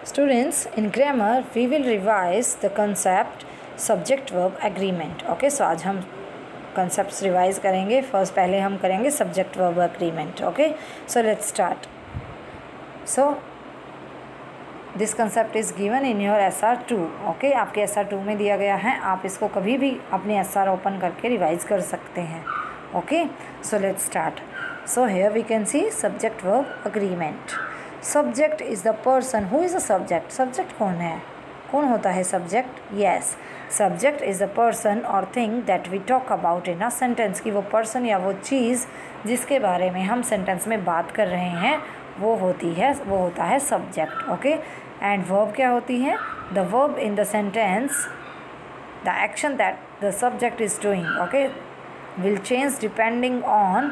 Students, in grammar we will revise the concept subject verb agreement. Okay, so आज हम concepts revise करेंगे. First पहले हम करेंगे subject verb agreement. Okay, so let's start. So this concept is given in your SR2. Okay, आपके SR2 में दिया गया है. आप इसको कभी भी अपने SR ओपन करके रिवाइज कर सकते हैं. Okay, so let's start. So here we can see subject verb agreement. Subject is the person. Who is a subject? Subject कौन है? कौन होता है subject? Yes, subject is the person or thing that we talk about in a sentence. कि वो person या वो चीज़ जिसके बारे में हम sentence में बात कर रहे हैं वो होता है subject. Okay, and verb क्या होती है? The verb in the sentence, the action that the subject is doing, okay, will change depending on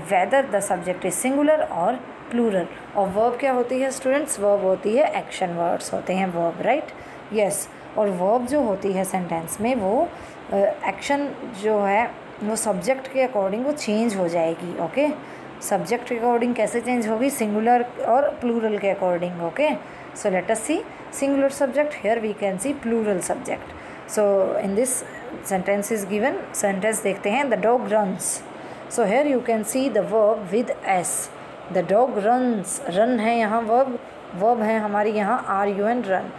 whether the subject is singular or plural. और वर्ब क्या होती है स्टूडेंट्स? वर्ब होती है action words होते हैं वर्ब, राइट? यस. और verb जो होती है सेंटेंस में वो एक्शन जो है वो सब्जेक्ट के अकॉर्डिंग वो चेंज हो जाएगी. ओके, सब्जेक्ट के अकॉर्डिंग कैसे चेंज होगी? सिंगुलर और प्लूरल के according. Okay, so let us see singular subject. Here we can see plural subject. So in this sentence is given. Sentence देखते हैं. The dog runs. So here you can see the verb with S. The dog runs. Run है यहाँ verb है हमारी यहाँ RUN run.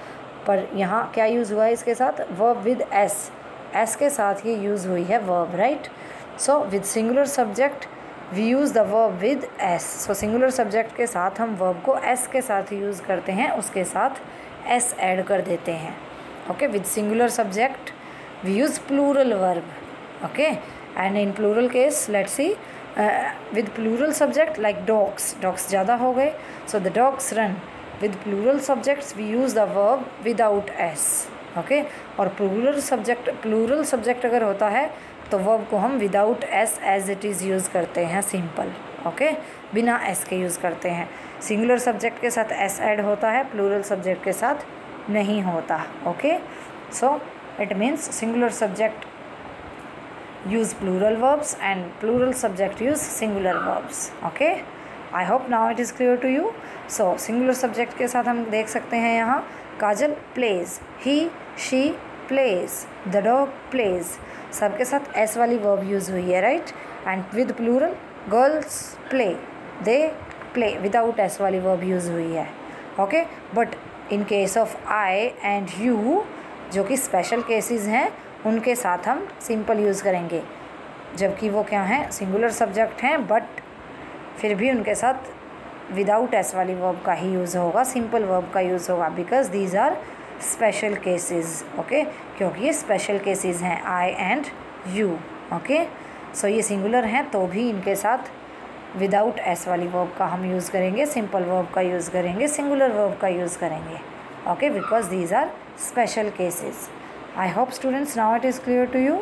पर यहाँ क्या यूज़ हुआ है इसके साथ? वर्ब विद एस के साथ ये यूज़ हुई है verb, right? So with singular subject we use the verb with S. So singular subject के साथ हम वर्ब को एस के साथ यूज़ करते हैं, उसके साथ एस ऐड कर देते हैं. Okay, with singular subject we use plural verb. Okay, and in plural case let's see with plural subject like dogs ज़्यादा हो गए. so the dogs run. with plural subjects we use the verb without s. okay, और plural subject अगर होता है तो verb को हम without s as it is use करते हैं सिंपल. ओके, बिना s के यूज़ करते हैं. सिंगुलर सब्जेक्ट के साथ s ऐड होता है, प्लूरल सब्जेक्ट के साथ नहीं होता. Okay, so it means singular subject use plural verbs and plural subject use singular verbs. Okay, I hope now it is clear to you. So singular subject के साथ हम देख सकते हैं यहाँ काजल plays, he she plays, the dog plays. सबके साथ s वाली verb use हुई है, right? And with plural girls play, they play, without s वाली verb use हुई है. Okay, but in case of I and you जो कि स्पेशल केसेस हैं उनके साथ हम सिंपल यूज़ करेंगे, जबकि वो क्या हैं? सिंगुलर सब्जेक्ट हैं, बट फिर भी उनके साथ विदाउट एस वाली वर्ब का ही यूज़ होगा, सिंपल वर्ब का यूज़ होगा, because these are special cases. Okay, क्योंकि ये स्पेशल केसेस हैं I and you. Okay, so ये सिंगुलर हैं तो भी इनके साथ विदाउट एस वाली वर्ब का हम यूज़ करेंगे, सिंपल वर्ब का यूज़ करेंगे, सिंगुलर वर्ब का यूज़ करेंगे. Okay, because these are special cases. I hope students now it is clear to you.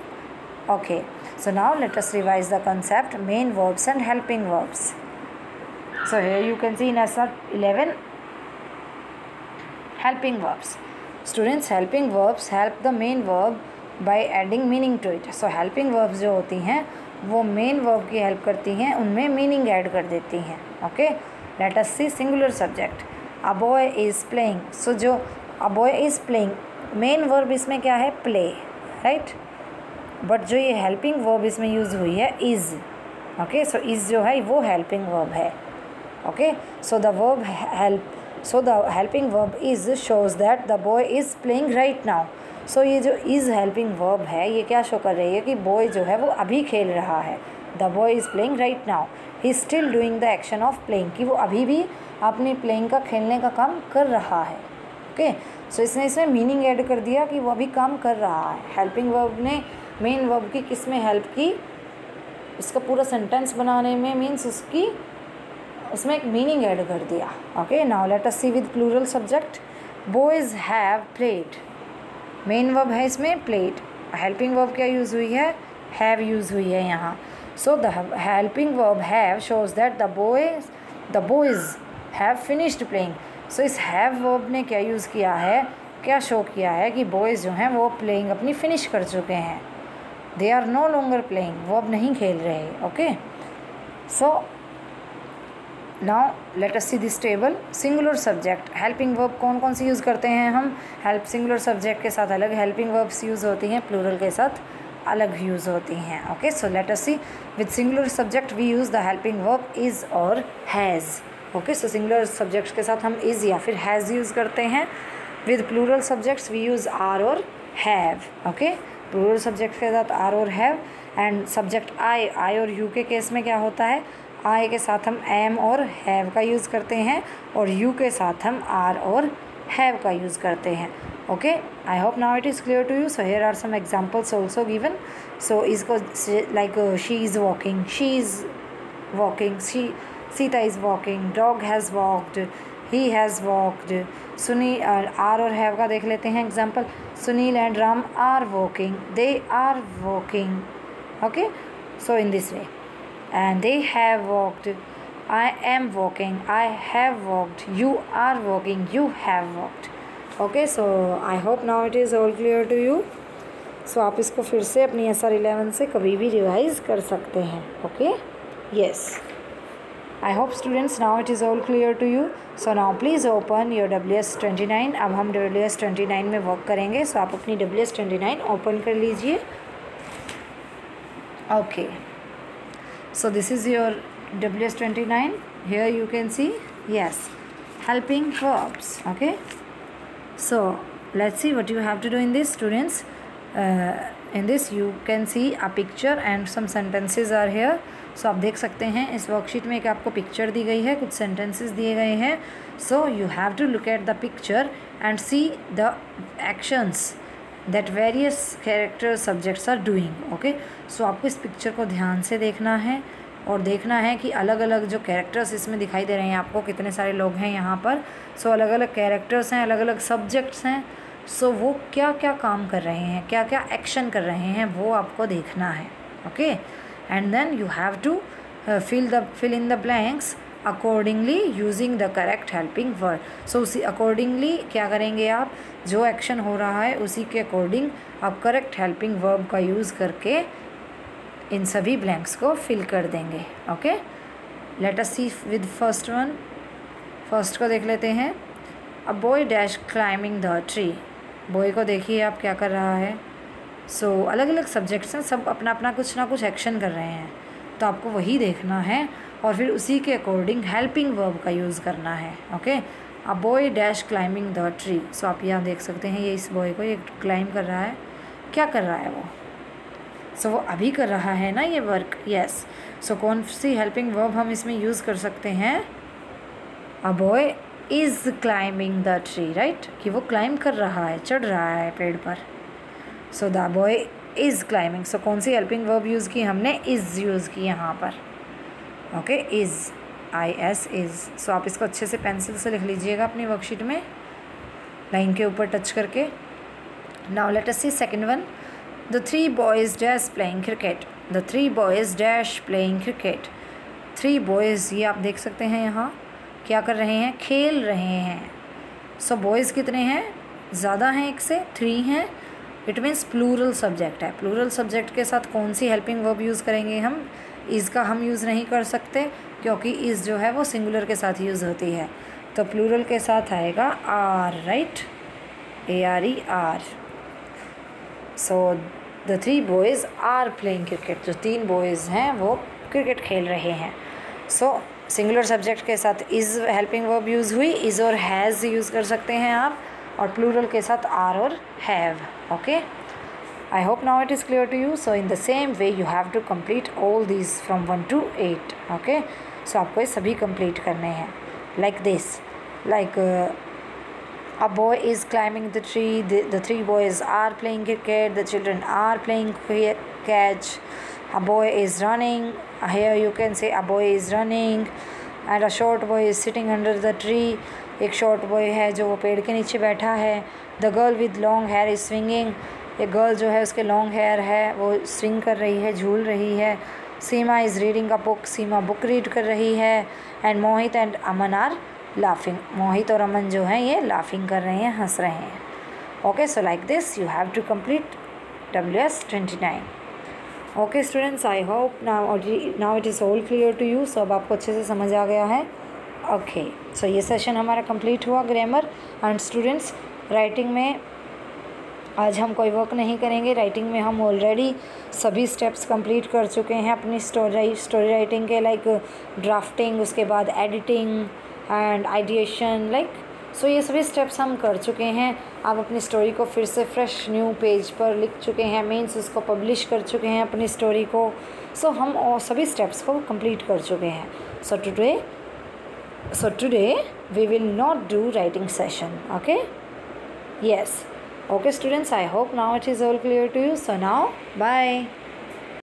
Okay, so now let us revise the concept main verbs and helping verbs. So here you can see in SR 11 helping verbs. Students, helping verbs help the main verb by adding meaning to it. So helping verbs जो होती हैं वो main verb की help करती हैं, उनमें meaning add कर देती हैं. Okay, let us see singular subject. A boy is playing. So जो A boy is playing, main verb इसमें क्या है? Play, right? बट जो ये हेल्पिंग वर्ब इसमें यूज़ हुई है इज़. ओके, सो इज़ जो है वो हेल्पिंग वर्ब है. Okay, so the verb help, so the helping verb is shows that the boy is playing right now. So ये जो इज़ हेल्पिंग वर्ब है ये क्या शो कर रही है कि बॉय जो है वो अभी खेल रहा है. The boy is playing right now. He is still doing the action of playing, कि वो अभी भी अपनी प्लेइंग का, खेलने का काम कर रहा है. ओके, सो इसमें मीनिंग ऐड कर दिया कि वो अभी काम कर रहा है. हेल्पिंग वर्ब ने मेन वर्ब की किस में हेल्प की? इसका पूरा सेंटेंस बनाने में, मीन्स उसमें एक मीनिंग ऐड कर दिया. Okay, now let us see with plural subject. Boys have played. Main verb है इसमें प्लेड. हेल्पिंग वर्ब क्या यूज़ हुई है? हैव यूज़ हुई है यहाँ. So the helping verb have shows that the boys have finished playing. So इस have verb ने क्या यूज़ किया है, क्या शो किया है कि बॉयज़ जो हैं वो प्लेइंग अपनी फिनिश कर चुके हैं. They are no longer playing, वो अब नहीं खेल रहे. Okay, so now let us see this table. Singular subject helping verb कौन कौन सी यूज़ करते हैं हम. हेल्प सिंगुलर सब्जेक्ट के साथ अलग हेल्पिंग वर्ब्स यूज़ होती हैं, प्लूरल के साथ अलग यूज़ होती हैं. Okay, so let us see. With singular subject we use the helping verb is और has. Okay, so singular subjects के साथ हम इज़ या फिर हैज़ यूज़ करते हैं. With plural subjects we use are और हैव. ओके, प्लूरल सब्जेक्ट के साथ आर और हैव. एंड सब्जेक्ट आई और यू के केस में क्या होता है, आई के साथ हम एम और हैव का यूज़ करते हैं और यू के साथ हम आर और हैव का यूज़ करते हैं. Okay, I hope now it is clear to you. So here are some examples also given. So इसको like she is walking, Sita is walking, dog has walked, he has walked. Sunil are और have का देख लेते हैं example. Sunil and Ram are walking, they are walking. Okay, so in this way. And they have walked, I am walking, I have walked, you are walking, you have walked. Okay, so I hope now it is all clear to you. So आप इसको फिर से अपनी SR11 से कभी भी revise कर सकते हैं. Okay, yes, I hope students now it is all clear to you. So now please open your WS29. अब हम WS29 में वर्क करेंगे. So आप अपनी WS29 ओपन कर लीजिए. Okay, so this is your WS29. Here you can see, yes, helping verbs. Okay, so let's see what you have to do in this, students. In this you can see a picture and some sentences are here. So आप देख सकते हैं इस worksheet में एक आपको picture दी गई है, कुछ सेंटेंसेस दिए गए हैं. So you have to look at the picture and see the actions that various character subjects are doing. Okay, so आपको इस पिक्चर को ध्यान से देखना है और देखना है कि अलग अलग जो कैरेक्टर्स इसमें दिखाई दे रहे हैं आपको, कितने सारे लोग हैं यहाँ पर. सो अलग अलग कैरेक्टर्स हैं, अलग अलग सब्जेक्ट्स हैं. सो वो क्या क्या काम कर रहे हैं, क्या क्या एक्शन कर रहे हैं, वो आपको देखना है. Okay, and then you have to fill in the blanks accordingly using the correct helping word. So उसी अकॉर्डिंगली क्या करेंगे आप, जो एक्शन हो रहा है उसी के अकॉर्डिंग आप करेक्ट हेल्पिंग वर्ब का यूज़ करके इन सभी ब्लैंक्स को फिल कर देंगे. Okay, let us see with first one. First को देख लेते हैं. A boy dash climbing the tree. Boy को देखिए आप क्या कर रहा है. सो अलग अलग सब्जेक्ट्स हैं, सब अपना अपना कुछ ना कुछ एक्शन कर रहे हैं, तो आपको वही देखना है और फिर उसी के अकॉर्डिंग हेल्पिंग वर्ब का यूज़ करना है. Okay, a boy dash climbing the tree. So आप यहाँ देख सकते हैं, ये इस बॉय को ये क्लाइंब कर रहा है. क्या कर रहा है वो, सो वो अभी कर रहा है ना ये वर्क. यस, सो कौन सी हेल्पिंग वर्ब हम इसमें यूज़ कर सकते हैं. A boy is climbing the tree, right, कि वो क्लाइंब कर रहा है, चढ़ रहा है पेड़ पर. So the boy is climbing. So कौन सी हेल्पिंग वर्ब यूज़ की हमने, इज़ यूज़ की यहाँ पर. Okay, is, IS is. So आप इसको अच्छे से पेंसिल से लिख लीजिएगा अपनी वर्कशीट में, लाइन के ऊपर टच करके. Now let us see second one. The three boys dash playing cricket. The three boys dash playing cricket. Three boys, ये आप देख सकते हैं यहाँ क्या कर रहे हैं, खेल रहे हैं. सो बॉयज़ कितने हैं, ज़्यादा हैं एक से, 3 हैं. इट मीन्स प्लूरल सब्जेक्ट है. प्लूरल सब्जेक्ट के साथ कौन सी हेल्पिंग वर्ब यूज़ करेंगे हम. इज़ का हम यूज़ नहीं कर सकते क्योंकि इज़ जो है वो सिंगुलर के साथ यूज़ होती है. तो प्लूरल के साथ आएगा are, right, ARER. So the 3 boys are playing cricket. जो 3 बॉयज़ हैं वो क्रिकेट खेल रहे हैं. सो सिंगुलर सब्जेक्ट के साथ इज़ हेल्पिंग वर्ब यूज़ हुई, इज़ और हैज़ यूज़ कर सकते हैं आप, और प्लूरल के साथ आर और have. Okay, I hope now it is clear to you. So in the same way you have to complete all these from 1 to 8. Okay, so आपको ये सभी कंप्लीट करने हैं like this. Like a boy is climbing the tree, the 3 boys are playing cricket, the children are playing catch, a boy is running. Here you can say a boy is running, and a short boy is sitting under the tree. एक short boy है जो वो पेड़ के नीचे बैठा है. The girl with long hair is swinging. एक गर्ल जो है उसके लॉन्ग हेयर है, वो स्विंग कर रही है, झूल रही है. Seema is reading a book. Seema book read कर रही है. And Mohit and Aman are laughing. Mohit और अमन जो हैं ये लाफिंग कर रहे हैं, हंस रहे हैं. Okay, so like this you have to complete WS29. Okay students, I hope now it is all clear to you. So अब आपको अच्छे से समझ आ गया है. ओके, सो ये सेशन हमारा कंप्लीट हुआ ग्रामर। एंड स्टूडेंट्स, राइटिंग में आज हम कोई वर्क नहीं करेंगे। राइटिंग में हम ऑलरेडी सभी स्टेप्स कंप्लीट कर चुके हैं अपनी स्टोरी राइटिंग के, लाइक ड्राफ्टिंग, उसके बाद एडिटिंग एंड आइडिएशन, सो ये सभी स्टेप्स हम कर चुके हैं। आप अपनी स्टोरी को फिर से फ्रेश न्यू पेज पर लिख चुके हैं, मीन्स उसको पब्लिश कर चुके हैं अपनी स्टोरी को। सो हम और सभी स्टेप्स को कंप्लीट कर चुके हैं। So today we will not do writing session. Okay? Yes. Okay students, I hope now it is all clear to you. So now bye.